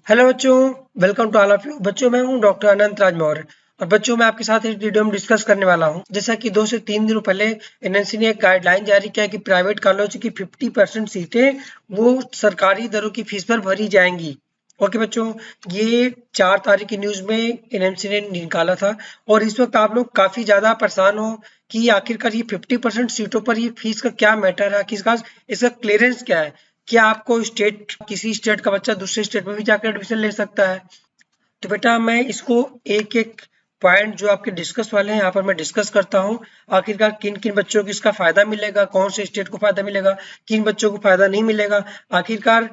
Hello बच्चों, welcome to all of you. बच्चों, मैं हूं डॉक्टर अनंत राज मौर्य और बच्चों मैं आपके साथ इस वीडियो में डिस्कस करने वाला हूं। जैसा कि 2 से 3 दिनों पहले एनएनसी ने एक गाइडलाइन जारी किया कि प्राइवेट कॉलेज की 50% सीटें वो सरकारी दरों की फीस पर भरी जाएंगी। ओके बच्चों, ये 4 तारीख की न्यूज में एनएमसी ने निकाला था और इस वक्त आप लोग काफी ज्यादा परेशान हो कि आखिरकार ये 50% सीटों पर ये फीस का क्या मैटर है, किसका इसका क्लियरेंस क्या है। क्या आपको किसी स्टेट का बच्चा दूसरे स्टेट में भी जाकर एडमिशन ले सकता है? तो बेटा मैं इसको एक एक पॉइंट जो आपके डिस्कस वाले हैं यहाँ पर मैं डिस्कस करता हूँ। आखिरकार किन किन बच्चों को इसका फायदा मिलेगा, कौन से स्टेट को फायदा मिलेगा, किन बच्चों को फायदा नहीं मिलेगा। आखिरकार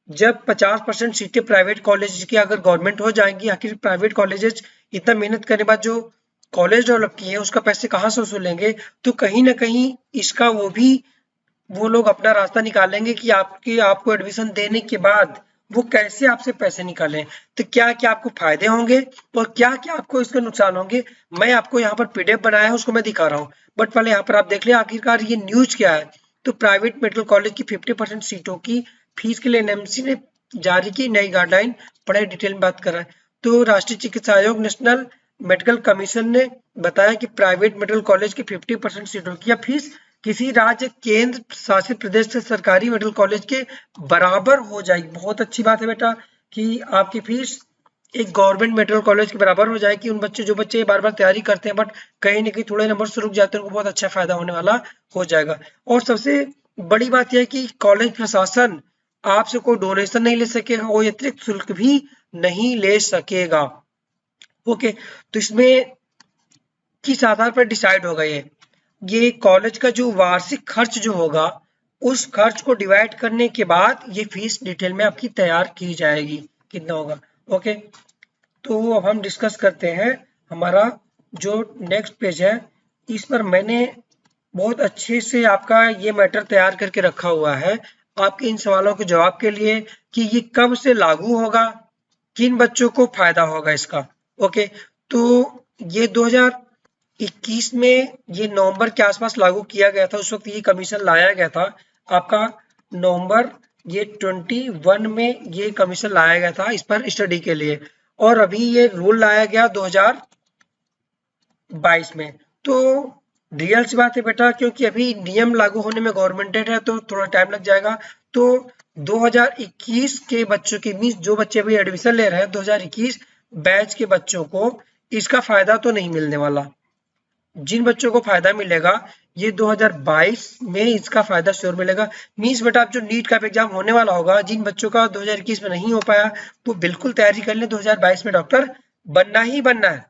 जब 50% सीटें प्राइवेट कॉलेज की अगर गवर्नमेंट हो जाएंगी, आखिर प्राइवेट कॉलेजेस इतना मेहनत करने के बाद जो कॉलेज डेवलप किए हैं उसका पैसे कहाँ से वसूलेंगे? तो कहीं ना कहीं इसका वो लोग अपना रास्ता निकालेंगे कि आपको एडमिशन देने के बाद वो कैसे आपसे पैसे निकालें। तो क्या क्या आपको फायदे होंगे और क्या क्या आपको इसके नुकसान होंगे, मैं आपको यहाँ पर पीडीएफ बनाया है उसको मैं दिखा रहा हूँ। बट पहले यहाँ पर आप देख लें आखिरकार ये न्यूज क्या है। तो प्राइवेट मेडिकल कॉलेज की 50% सीटों की फीस के लिए एनएमसी ने जारी की नई गाइडलाइन। बड़े डिटेल में बात कर रहा है। तो राष्ट्रीय चिकित्सा आयोग नेशनल मेडिकल कमीशन ने बताया कि प्राइवेट मेडिकल कॉलेज की 50% सीटों की फीस किसी राज्य केंद्र शासित प्रदेश से सरकारी मेडिकल कॉलेज के बराबर हो जाएगी। बहुत अच्छी बात है बेटा कि आपकी फीस एक गवर्नमेंट मेडिकल कॉलेज के बराबर हो जाएगी। उन बच्चे जो बच्चे बार बार तैयारी करते हैं बट कहीं ना कहीं थोड़े नंबर से रुक जाते हैं उनको बहुत अच्छा फायदा होने वाला हो जाएगा। और सबसे बड़ी बात यह है कि कॉलेज प्रशासन आपसे कोई डोनेशन नहीं ले सकेगा, कोई अतिरिक्त शुल्क भी नहीं ले सकेगा। ओके, तो इसमें किस आधार पर डिसाइड होगा ये कॉलेज का जो वार्षिक खर्च जो होगा उस खर्च को डिवाइड करने के बाद ये फीस डिटेल में आपकी तैयार की जाएगी कितना होगा। ओके, तो अब हम डिस्कस करते हैं। हमारा जो नेक्स्ट पेज है इस पर मैंने बहुत अच्छे से आपका ये मैटर तैयार करके रखा हुआ है आपके इन सवालों के जवाब के लिए कि ये कब से लागू होगा, किन बच्चों को फायदा होगा इसका। ओके, तो ये 2021 में ये नवंबर के आसपास लागू किया गया था। उस वक्त ये कमीशन लाया गया था आपका नवंबर ये 21 में ये कमीशन लाया गया था इस पर स्टडी के लिए। और अभी ये रूल लाया गया 2022 में। तो रियल सी बात है बेटा, क्योंकि अभी नियम लागू होने में गवर्नमेंटेड है तो थोड़ा टाइम लग जाएगा। तो 2021 के बच्चों की मीन्स जो बच्चे अभी एडमिशन ले रहे हैं 2021 बैच के बच्चों को इसका फायदा तो नहीं मिलने वाला। जिन बच्चों को फायदा मिलेगा ये 2022 में इसका फायदा श्योर मिलेगा। मीन्स बेटा अब जो नीट का एग्जाम होने वाला होगा, जिन बच्चों का 2021 में नहीं हो पाया वो बिल्कुल तैयारी कर लें, 2022 में डॉक्टर बनना ही बनना है।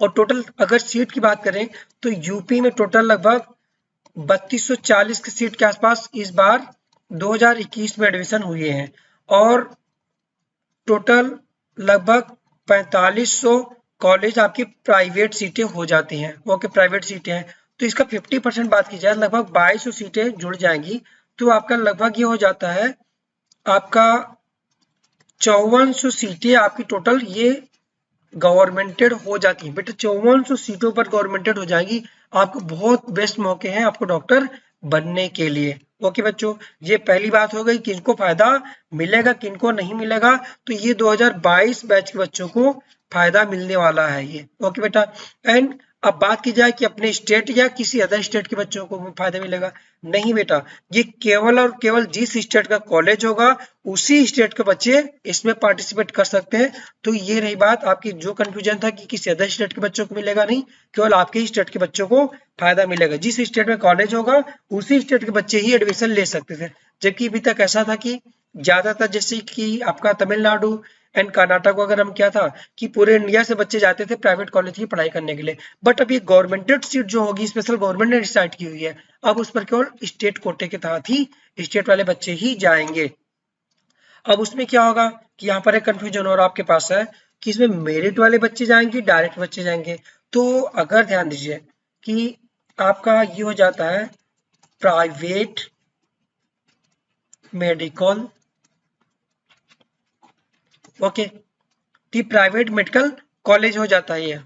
और टोटल अगर सीट की बात करें तो यूपी में टोटल लगभग 3240 की सीट के आसपास इस बार 2021 में एडमिशन हुए हैं और टोटल लगभग 4500 कॉलेज आपकी प्राइवेट सीटें हो जाती हैं। ओके, प्राइवेट सीटें हैं तो इसका 50% बात की जाए लगभग 2200 सीटें जुड़ जाएंगी। तो आपका लगभग ये हो जाता है आपका 5400 सीटें आपकी टोटल ये गवर्नमेंटेड हो जाती है। बेटा 5400 सीटों पर गवर्नमेंटेड हो जाएगी। आपको बहुत बेस्ट मौके हैं आपको डॉक्टर बनने के लिए। ओके बच्चों, ये पहली बात हो गई किनको फायदा मिलेगा किनको नहीं मिलेगा। तो ये 2022 बैच के बच्चों को फायदा मिलने वाला है ये। ओके बेटा, एंड अब बात की जाए कि अपने स्टेट या किसी अदर स्टेट के बच्चों को फायदा मिलेगा, नहीं बेटा, ये केवल और केवल जिस स्टेट का कॉलेज होगा उसी स्टेट के बच्चे इसमें पार्टिसिपेट कर सकते हैं। तो ये रही बात आपकी जो कंफ्यूजन था कि किसी अदर स्टेट के बच्चों को मिलेगा, नहीं, केवल आपके ही स्टेट के बच्चों को फायदा मिलेगा। जिस स्टेट में कॉलेज होगा उसी स्टेट के बच्चे ही एडमिशन ले सकते थे। जबकि अभी तक ऐसा था कि ज्यादातर जैसे कि आपका तमिलनाडु एंड कर्नाटक अगर हम क्या था कि पूरे इंडिया से बच्चे जाते थे प्राइवेट कॉलेज की पढ़ाई करने के लिए। बट अब ये गवर्नमेंटेड सीट जो होगी स्पेशल गवर्नमेंट ने डिसाइड की हुई है, अब उस पर केवल स्टेट कोटे के तहत ही स्टेट वाले बच्चे ही जाएंगे। अब उसमें क्या होगा कि यहाँ पर एक कंफ्यूजन और आपके पास है कि इसमें मेरिट वाले बच्चे जाएंगे डायरेक्ट बच्चे जाएंगे। तो अगर ध्यान दीजिए कि आपका ये हो जाता है private medical, okay, private medical college हो जाता है ये।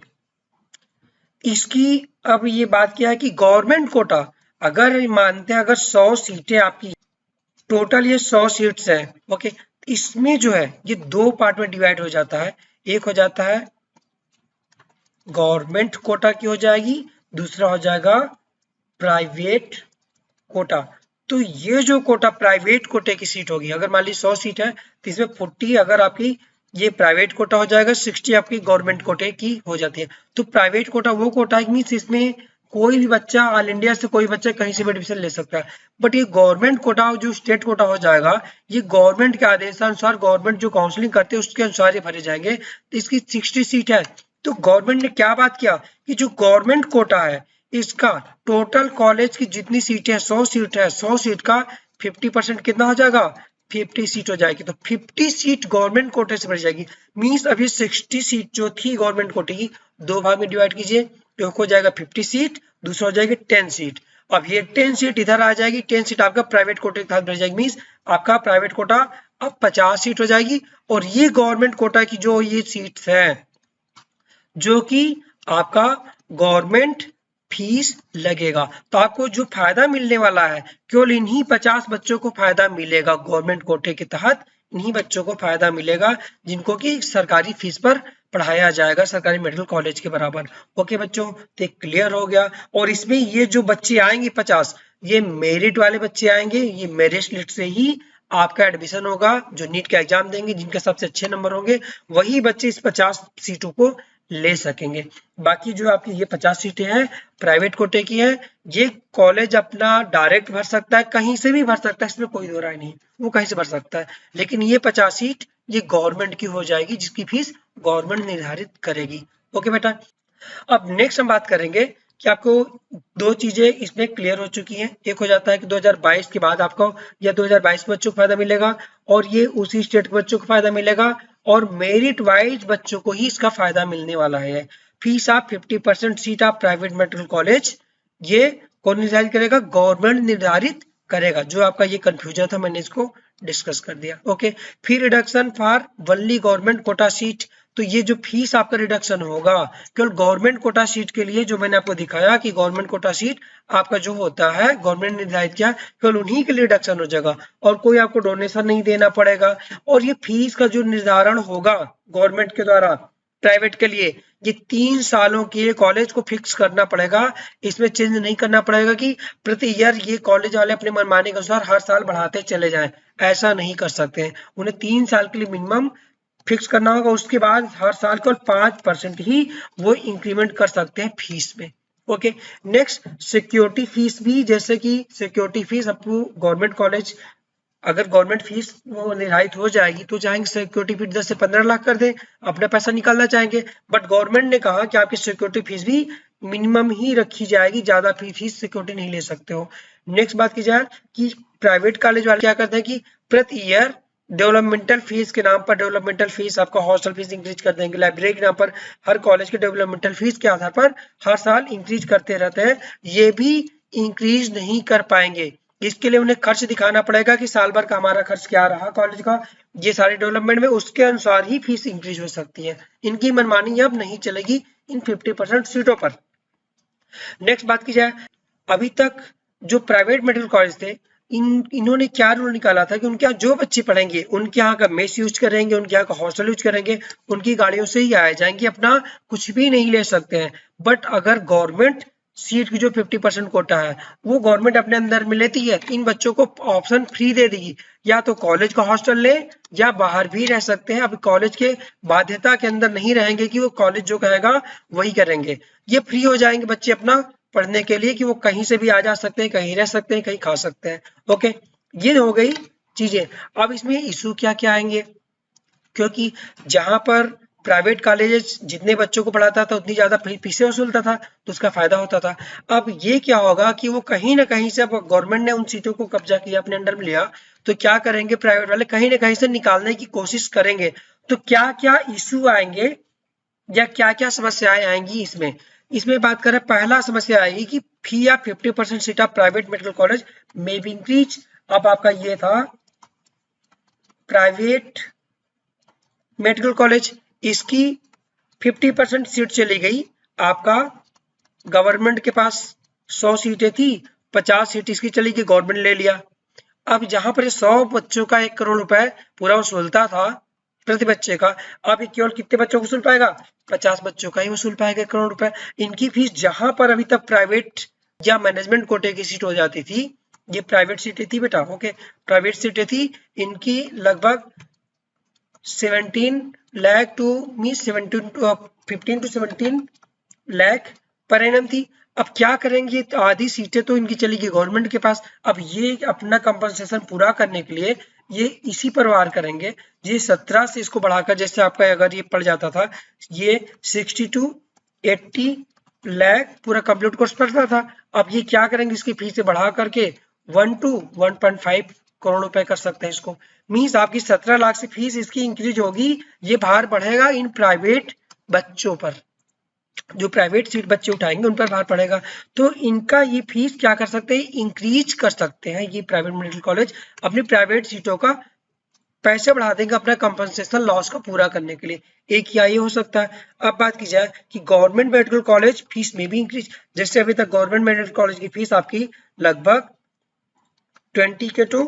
इसकी अब ये बात क्या है कि गवर्नमेंट कोटा अगर मानते हैं अगर 100 सीटें आपकी टोटल ये 100 सीट्स है, ओके, इसमें जो है ये दो पार्ट में डिवाइड हो जाता है। एक हो जाता है गवर्नमेंट कोटा की हो जाएगी, दूसरा हो जाएगा प्राइवेट कोटा। तो ये जो कोटा प्राइवेट कोटे की सीट होगी, अगर मान ली 100 सीट है तो इसमें 40 अगर आपकी ये प्राइवेट कोटा हो जाएगा, 60 आपकी गवर्नमेंट कोटे की हो जाती है। तो प्राइवेट कोटा वो कोटा है मीन्स इसमें कोई भी बच्चा ऑल इंडिया से कोई बच्चा कहीं से भी एडमिशन ले सकता है। बट ये गवर्नमेंट कोटा जो स्टेट कोटा हो जाएगा, ये गवर्नमेंट के आदेशानुसार गवर्नमेंट जो काउंसलिंग करते हैं उसके अनुसार ये भरे जाएंगे। तो इसकी 60 सीट है। तो गवर्नमेंट ने क्या बात किया कि जो गवर्नमेंट कोटा है इसका टोटल कॉलेज की जितनी सीटें 100 सीट है, 100 सीट का 50% कितना हो जाएगा, 50 सीट हो जाएगी। तो 50 सीट गवर्नमेंट कोटे से भरी जाएगी। मींस अभी 60 सीट जो थी गवर्नमेंट कोटे की, दो भाग में डिवाइड कीजिए, एक हो जाएगा 50 सीट, दूसरा हो जाएगी 10 सीट। अब ये 10 सीट इधर आ जाएगी, 10 सीट आपका प्राइवेट कोटे के साथ भरी जाएगी। मीन्स आपका प्राइवेट कोटा अब 50 सीट हो जाएगी। और ये गवर्नमेंट कोटा की जो ये सीट्स है जो कि आपका गवर्नमेंट फीस लगेगा। तो आपको जो फायदा मिलने वाला है केवल इन्हीं 50 बच्चों को फायदा मिलेगा गवर्नमेंट कोटे के तहत। इन्हीं बच्चों को फायदा मिलेगा जिनको कि सरकारी फीस पर पढ़ाया जाएगा, सरकारी मेडिकल कॉलेज के बराबर। ओके बच्चों, तो क्लियर हो गया। और इसमें ये जो बच्चे आएंगे 50, ये मेरिट वाले बच्चे आएंगे। ये मेरिट लिस्ट से ही आपका एडमिशन होगा। जो नीट का एग्जाम देंगे, जिनके सबसे अच्छे नंबर होंगे, वही बच्चे इस 50 सीटों को ले सकेंगे। बाकी जो आपकी ये 50 सीटें हैं प्राइवेट कोटे की है, ये कॉलेज अपना डायरेक्ट भर सकता है, कहीं से भी भर सकता है, इसमें कोई दो राय नहीं, वो कहीं से भर सकता है। लेकिन ये 50 सीट ये गवर्नमेंट की हो जाएगी, जिसकी फीस गवर्नमेंट निर्धारित करेगी। ओके बेटा, अब नेक्स्ट हम बात करेंगे कि आपको दो चीजें इसमें क्लियर हो चुकी हैं। एक हो जाता है कि 2022 के बाद आपको या 2022 के बच्चों को फायदा मिलेगा, और ये उसी स्टेट के बच्चों को फायदा मिलेगा, और मेरिट वाइज बच्चों को ही इसका फायदा मिलने वाला है। फीस आप 50% सीट आप प्राइवेट मेडिकल कॉलेज, ये कौन निर्धारित करेगा, गवर्नमेंट निर्धारित करेगा। जो आपका ये कंफ्यूजन था मैंने इसको डिस्कस कर दिया। ओके, फिर reduction for only government quota seat. तो ये जो फीस आपका रिडक्शन होगा केवल गवर्नमेंट कोटा सीट के लिए, जो मैंने आपको दिखाया कि गवर्नमेंट कोटा सीट आपका जो होता है गवर्नमेंट निर्धारित किया, केवल उन्हीं के लिए रिडक्शन हो जाएगा, और कोई आपको डोनेशन नहीं देना पड़ेगा। और ये फीस का जो निर्धारण होगा गवर्नमेंट के द्वारा प्राइवेट के लिए, ये 3 सालों के लिए कॉलेज को फिक्स करना पड़ेगा। इसमें चेंज नहीं करना पड़ेगा कि प्रति ईयर ये कॉलेज वाले अपने मनमाने के अनुसार हर साल बढ़ाते चले जाएं, ऐसा नहीं कर सकते हैं। उन्हें 3 साल के लिए मिनिमम फिक्स करना होगा। उसके बाद हर साल केवल 5% ही वो इंक्रीमेंट कर सकते हैं फीस में। ओके, नेक्स्ट सिक्योरिटी फीस भी, जैसे कि सिक्योरिटी फीस आपको गवर्नमेंट कॉलेज अगर गवर्नमेंट फीस वो निर्धारित हो जाएगी तो चाहेंगे सिक्योरिटी फीस 10 से 15 लाख कर दें, अपना पैसा निकालना चाहेंगे। बट गवर्नमेंट ने कहा कि आपकी सिक्योरिटी फीस भी मिनिमम ही रखी जाएगी, ज्यादा फीस सिक्योरिटी नहीं ले सकते हो। नेक्स्ट बात की जाए कि प्राइवेट कॉलेज वाले क्या करते हैं कि प्रति ईयर डेवलपमेंटल फीस के नाम पर, डेवलपमेंटल फीस आपका हॉस्टल फीस इंक्रीज कर देंगे, लाइब्रेरी के नाम पर, हर कॉलेज के डेवलपमेंटल फीस के आधार पर हर साल इंक्रीज करते रहते हैं। ये भी इंक्रीज नहीं कर पाएंगे। इसके लिए उन्हें खर्च दिखाना पड़ेगा कि साल भर का हमारा खर्च क्या रहा कॉलेज का, ये सारे डेवलपमेंट में, उसके अनुसार ही फीस इंक्रीज हो सकती है। इनकी मनमानी अब नहीं चलेगी इन 50% सीटों पर। नेक्स्ट बात की जाए, अभी तक जो प्राइवेट मेडिकल कॉलेज थे, इन्होंने क्या रूल निकाला था कि उनके यहाँ जो बच्चे पढ़ेंगे उनके यहाँ का मेस यूज करेंगे, उनके यहाँ का हॉस्टल यूज करेंगे, उनकी गाड़ियों से ही आए जाएंगे, अपना कुछ भी नहीं ले सकते हैं। बट अगर गवर्नमेंट सीट की जो 50% कोटा है वो गवर्नमेंट अपने अंदर में लेती है, इन बच्चों को ऑप्शन फ्री दे देगी, या तो कॉलेज का हॉस्टल ले या बाहर भी रह सकते हैं। अब कॉलेज के बाध्यता के अंदर नहीं रहेंगे कि वो कॉलेज जो कहेगा वही करेंगे। ये फ्री हो जाएंगे बच्चे अपना पढ़ने के लिए, कि वो कहीं से भी आ जा सकते हैं, कहीं रह सकते हैं, कहीं खा सकते हैं। ओके, ये हो गई चीजें। अब इसमें इशू क्या क्या आएंगे, क्योंकि जहां पर प्राइवेट कॉलेज जितने बच्चों को पढ़ाता था उतनी ज्यादा फीसें वसूलता था, तो उसका फायदा होता था। अब ये क्या होगा कि वो कहीं ना कहीं से, अब गवर्नमेंट ने उन सीटों को कब्जा किया, अपने अंडर में लिया, तो क्या करेंगे प्राइवेट वाले, कहीं ना कहीं से निकालने की कोशिश करेंगे। तो क्या क्या इशू आएंगे या क्या क्या समस्याएं आएंगी इसमें, बात करें, पहला समस्या आएगी कि फी या 50% seat of private medical college में भी इंक्रीज। अब आपका ये था प्राइवेट मेडिकल कॉलेज, इसकी 50% सीट चली गई आपका गवर्नमेंट के पास, 100 सीटें थी, 50 सीट इसकी चली गई, गवर्नमेंट ले लिया। अब जहां पर 100 बच्चों का 1 करोड़ रुपए पूरा वसूलता था प्रति बच्चे का, अब ये केवल कितने बच्चों को वसूल पाएगा? 50 बच्चों का ही वसूल पाएगा 1 करोड़ रुपए। इनकी फीस जहां पर अभी तक प्राइवेट या मैनेजमेंट कोटे की सीट हो जाती थी, ये प्राइवेट सीटें थी बेटा, ओके, प्राइवेट सीटें थी, इनकी लगभग 17 lakh to mean 15 to 17 lakh per annum थी। अब क्या करेंगे, तो आधी सीटें तो इनकी चली गई गवर्नमेंट के पास। अब ये अपना कंपनसेशन पूरा करने के लिए ये इसी पर वार करेंगे, ये 17 से इसको बढ़ाकर, जैसे आपका अगर ये पड़ जाता था, ये 60 to 80 लाख पूरा कंप्लीट कोर्स पड़ता था। अब ये क्या करेंगे, इसकी फीस बढ़ा करके 1 to 1.5 करोड़ रुपए कर सकते हैं इसको। मीन्स आपकी 17 लाख से फीस इसकी इंक्रीज होगी, ये भार बढ़ेगा इन प्राइवेट बच्चों पर, जो प्राइवेट सीट बच्चे उठाएंगे उन पर भार पड़ेगा। तो इनका ये फीस क्या कर सकते हैं, इंक्रीज कर सकते हैं। ये प्राइवेट मेडिकल कॉलेज अपनी प्राइवेट सीटों का पैसे बढ़ा देंगे अपना कंपनसेशन लॉस का पूरा करने के लिए। एक या ये हो सकता है। अब बात की जाए कि गवर्नमेंट मेडिकल कॉलेज फीस में भी इंक्रीज, जैसे अभी तक गवर्नमेंट मेडिकल कॉलेज की फीस आपकी लगभग 20 के टू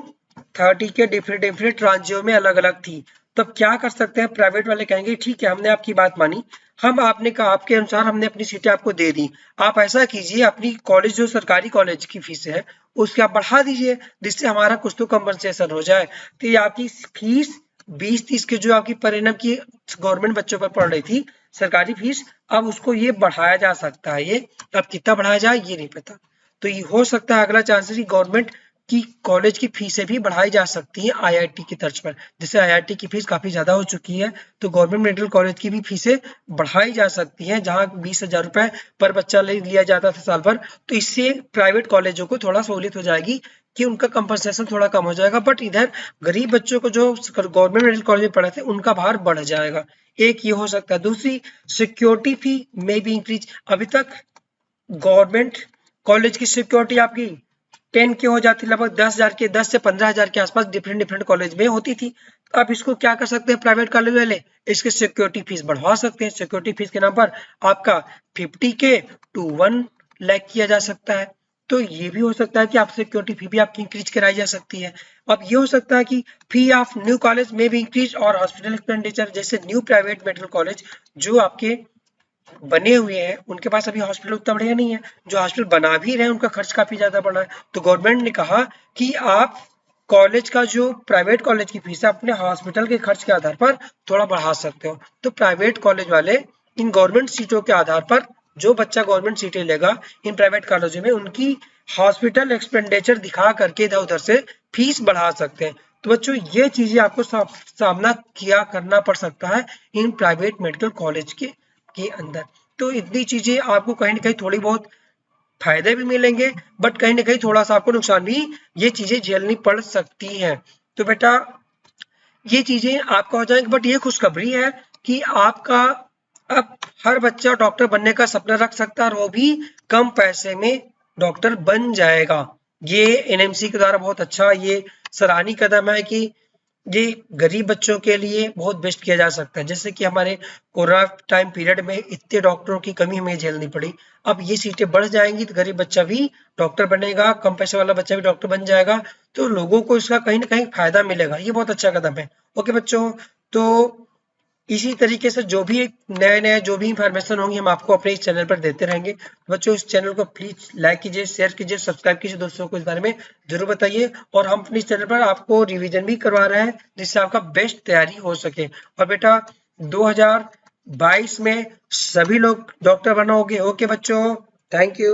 30 के डिफरेंट राज्यों में अलग अलग थी। तब क्या कर सकते हैं, प्राइवेट वाले कहेंगे ठीक है हमने आपकी बात मानी, हम आपने कहा आपके अनुसार हमने अपनी सीटें आपको दे दी, आप ऐसा कीजिए अपनी कॉलेज जो सरकारी कॉलेज की फीस है उसके आप बढ़ा दीजिए, जिससे हमारा कुछ तो कंपनसेशन हो जाए। तो ये आपकी फीस 20-30 के जो आपकी पर एनम की गवर्नमेंट बच्चों पर पड़ रही थी सरकारी फीस, अब उसको ये बढ़ाया जा सकता है। ये अब कितना बढ़ाया जाए ये नहीं पता। तो ये हो सकता है अगला चांसेस की गवर्नमेंट की कॉलेज की फीसें भी बढ़ाई जा सकती हैं आईआईटी की तर्ज पर। जैसे आईआईटी की फीस काफी ज्यादा हो चुकी है, तो गवर्नमेंट मेडिकल कॉलेज की भी फीसें बढ़ाई जा सकती हैं। जहां 20,000 रुपए पर बच्चा लिया जाता था साल भर, तो इससे प्राइवेट कॉलेजों को थोड़ा सहूलियत हो जाएगी कि उनका कंपनसेशन थोड़ा कम हो जाएगा। बट इधर गरीब बच्चों को जो गवर्नमेंट मेडिकल कॉलेज में पढ़े थे उनका भार बढ़ जाएगा। एक ये हो सकता है। दूसरी, सिक्योरिटी फी में भी इंक्रीज। अभी तक गवर्नमेंट कॉलेज की सिक्योरिटी आपकी 10 के हो जाती, लगभग 10,000 के 10 से 15,000 के आसपास डिफरेंट कॉलेज में होती थी। अब इसको क्या कर सकते हैं प्राइवेट कॉलेज वाले, इसके सिक्योरिटी फीस बढ़वा सकते हैं। सिक्योरिटी फीस के नाम पर आपका 50 के टू 1 लाख किया जा सकता है। तो ये भी हो सकता है कि आप सिक्योरिटी फी भी आपकी इंक्रीज कराई जा सकती है। अब ये हो सकता है कि फी ऑफ न्यू कॉलेज में भी इंक्रीज, और हॉस्पिटल एक्सपेंडिचर, जैसे न्यू प्राइवेट मेडिकल कॉलेज जो आपके बने हुए हैं उनके पास अभी हॉस्पिटल उतना बढ़िया नहीं है, जो हॉस्पिटल बना भी रहे हैं उनका खर्च काफी ज्यादा बढ़ा है। तो गवर्नमेंट ने कहा कि आप कॉलेज का जो प्राइवेट कॉलेज की फीस है अपने हॉस्पिटल के खर्च के आधार पर थोड़ा बढ़ा सकते हो। तो प्राइवेट कॉलेज वाले इन गवर्नमेंट सीटों के आधार पर, जो बच्चा गवर्नमेंट सीटें लेगा इन प्राइवेट कॉलेजों में, उनकी हॉस्पिटल एक्सपेंडिचर दिखा करके इधर उधर से फीस बढ़ा सकते हैं। तो बच्चों ये चीजें आपको सामना किया करना पड़ सकता है इन प्राइवेट मेडिकल कॉलेज के अंदर। तो इतनी चीजें आपको कहीं ना कहीं थोड़ी बहुत फायदे भी मिलेंगे, बट कहीं ना कहीं थोड़ा सा आपको नुकसान भी ये चीजें झेलनी पड़ सकती हैं। तो बेटा ये चीजें आपका हो जाएंगे। बट ये खुशखबरी है कि आपका अब हर बच्चा डॉक्टर बनने का सपना रख सकता है, और वो भी कम पैसे में डॉक्टर बन जाएगा। ये एनएमसी के द्वारा बहुत अच्छा ये सराहनीय कदम है कि ये गरीब बच्चों के लिए बहुत बेस्ट किया जा सकता है। जैसे कि हमारे कोरोना टाइम पीरियड में इतने डॉक्टरों की कमी हमें झेलनी पड़ी, अब ये सीटें बढ़ जाएंगी तो गरीब बच्चा भी डॉक्टर बनेगा, कम पैसे वाला बच्चा भी डॉक्टर बन जाएगा, तो लोगों को इसका कहीं ना कहीं फायदा मिलेगा। ये बहुत अच्छा कदम है। ओके बच्चों, तो इसी तरीके से जो भी नए जो भी इंफॉर्मेशन होंगी हम आपको अपने इस चैनल पर देते रहेंगे। बच्चों इस चैनल को प्लीज लाइक कीजिए, शेयर कीजिए, सब्सक्राइब कीजिए, दोस्तों को इस बारे में जरूर बताइए। और हम अपने इस चैनल पर आपको रिवीजन भी करवा रहे हैं जिससे आपका बेस्ट तैयारी हो सके। और बेटा 2022 में सभी लोग डॉक्टर बनोगे। ओके बच्चों, थैंक यू।